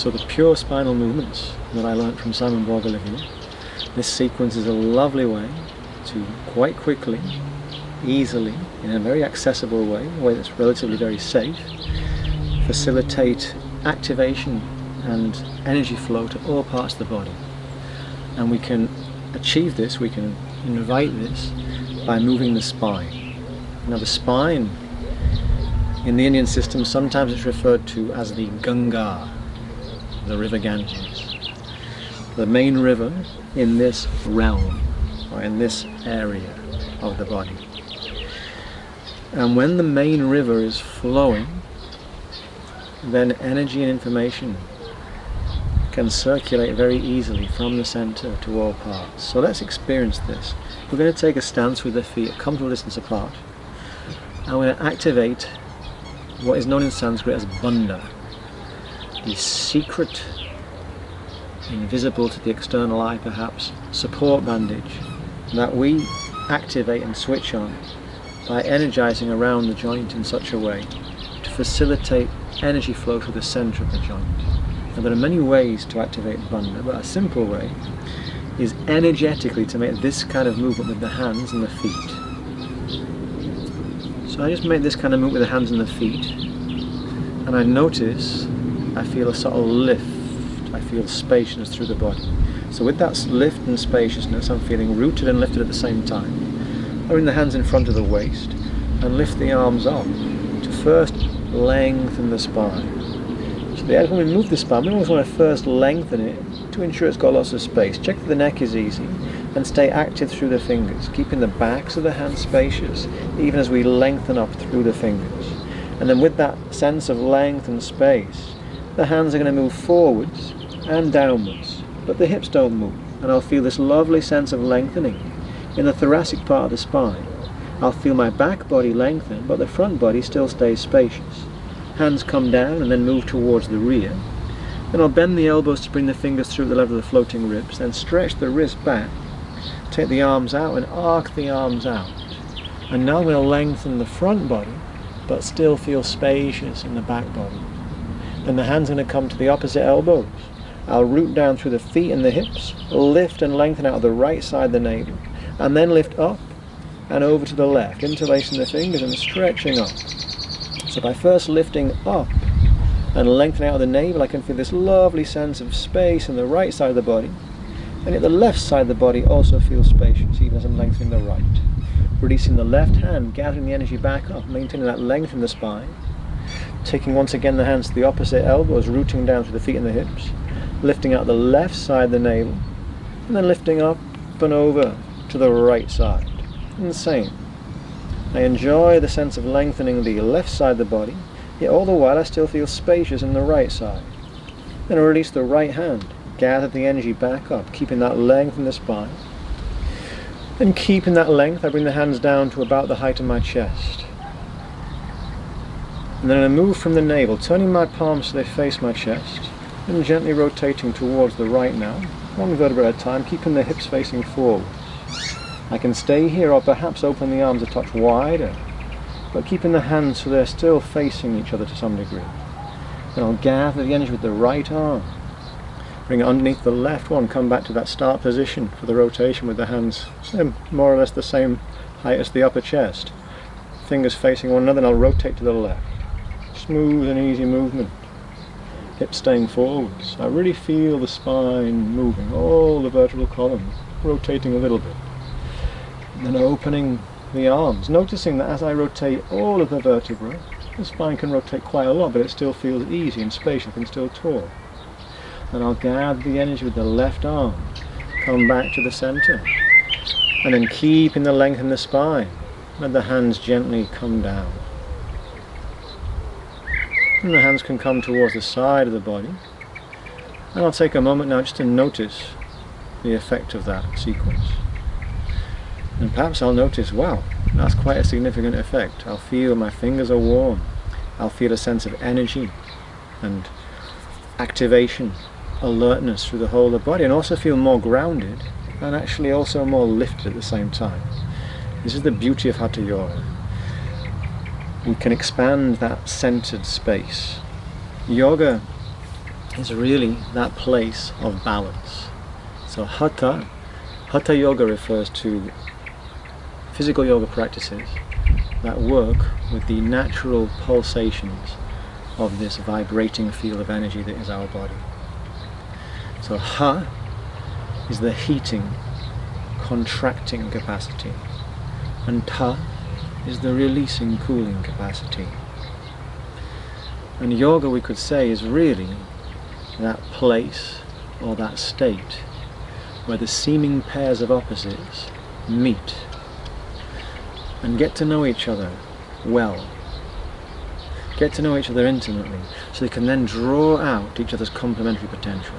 So the pure spinal movements that I learnt from Simon Borg Olivier, this sequence is a lovely way to quite quickly, easily, in a very accessible way, a way that's relatively very safe, facilitate activation and energy flow to all parts of the body. And we can achieve this, we can invite this by moving the spine. Now the spine in the Indian system, sometimes it's referred to as the Gaṅgā, the river Ganges, the main river in this realm, or in this area of the body. And when the main river is flowing, then energy and information can circulate very easily from the center to all parts. So let's experience this. We're going to take a stance with the feet a comfortable distance apart, and we're going to activate what is known in Sanskrit as bandha, the secret, invisible to the external eye perhaps, support bandage that we activate and switch on by energizing around the joint in such a way to facilitate energy flow through the center of the joint. Now there are many ways to activate bandha, but a simple way is energetically to make this kind of movement with the hands and the feet. So I just make this kind of movement with the hands and the feet, and I notice I feel a subtle lift, I feel spaciousness through the body. So with that lift and spaciousness, I'm feeling rooted and lifted at the same time. I bring the hands in front of the waist and lift the arms up to first lengthen the spine. So when we move the spine, we always want to first lengthen it to ensure it's got lots of space. Check that the neck is easy and stay active through the fingers, keeping the backs of the hands spacious even as we lengthen up through the fingers. And then with that sense of length and space, the hands are going to move forwards and downwards, but the hips don't move, and I'll feel this lovely sense of lengthening in the thoracic part of the spine. I'll feel my back body lengthen, but the front body still stays spacious. Hands come down and then move towards the rear. Then I'll bend the elbows to bring the fingers through the level of the floating ribs, then stretch the wrist back, take the arms out and arc the arms out. And now I'm going to lengthen the front body, but still feel spacious in the back body. Then the hands are going to come to the opposite elbows. I'll root down through the feet and the hips, lift and lengthen out of the right side of the navel, and then lift up and over to the left, interlacing the fingers and stretching up. So by first lifting up and lengthening out of the navel, I can feel this lovely sense of space in the right side of the body, and yet the left side of the body also feels spacious, even as I'm lengthening the right. Releasing the left hand, gathering the energy back up, maintaining that length in the spine. Taking once again the hands to the opposite elbows, rooting down through the feet and the hips, lifting out the left side of the navel, and then lifting up and over to the right side. And the same. I enjoy the sense of lengthening the left side of the body, yet all the while I still feel spacious in the right side. Then I release the right hand, gather the energy back up, keeping that length in the spine. And keeping that length, I bring the hands down to about the height of my chest. And then I move from the navel, turning my palms so they face my chest, and gently rotating towards the right now, one vertebra at a time, keeping the hips facing forward. I can stay here or perhaps open the arms a touch wider, but keeping the hands so they're still facing each other to some degree. Then I'll gather the energy with the right arm, bring it underneath the left one, come back to that start position for the rotation with the hands more or less the same height as the upper chest. Fingers facing one another, and I'll rotate to the left. Smooth and easy movement. Hips staying forwards. I really feel the spine moving, all the vertebral column rotating a little bit. And then opening the arms, noticing that as I rotate all of the vertebrae, the spine can rotate quite a lot, but it still feels easy and spacious. I can still talk. And I'll gather the energy with the left arm, come back to the center, and then keeping the length in the spine, let the hands gently come down. And the hands can come towards the side of the body. And I'll take a moment now just to notice the effect of that sequence. And perhaps I'll notice, wow, that's quite a significant effect. I'll feel my fingers are warm. I'll feel a sense of energy and activation, alertness through the whole of the body, and also feel more grounded and actually also more lifted at the same time. This is the beauty of Hatha Yoga. We can expand that centered space. Yoga is really that place of balance. So Hatha yoga refers to physical yoga practices that work with the natural pulsations of this vibrating field of energy that is our body. So Ha is the heating, contracting capacity, and Ta is the releasing, cooling capacity. And yoga, we could say, is really that place or that state where the seeming pairs of opposites meet and get to know each other well, get to know each other intimately, so they can then draw out each other's complementary potential.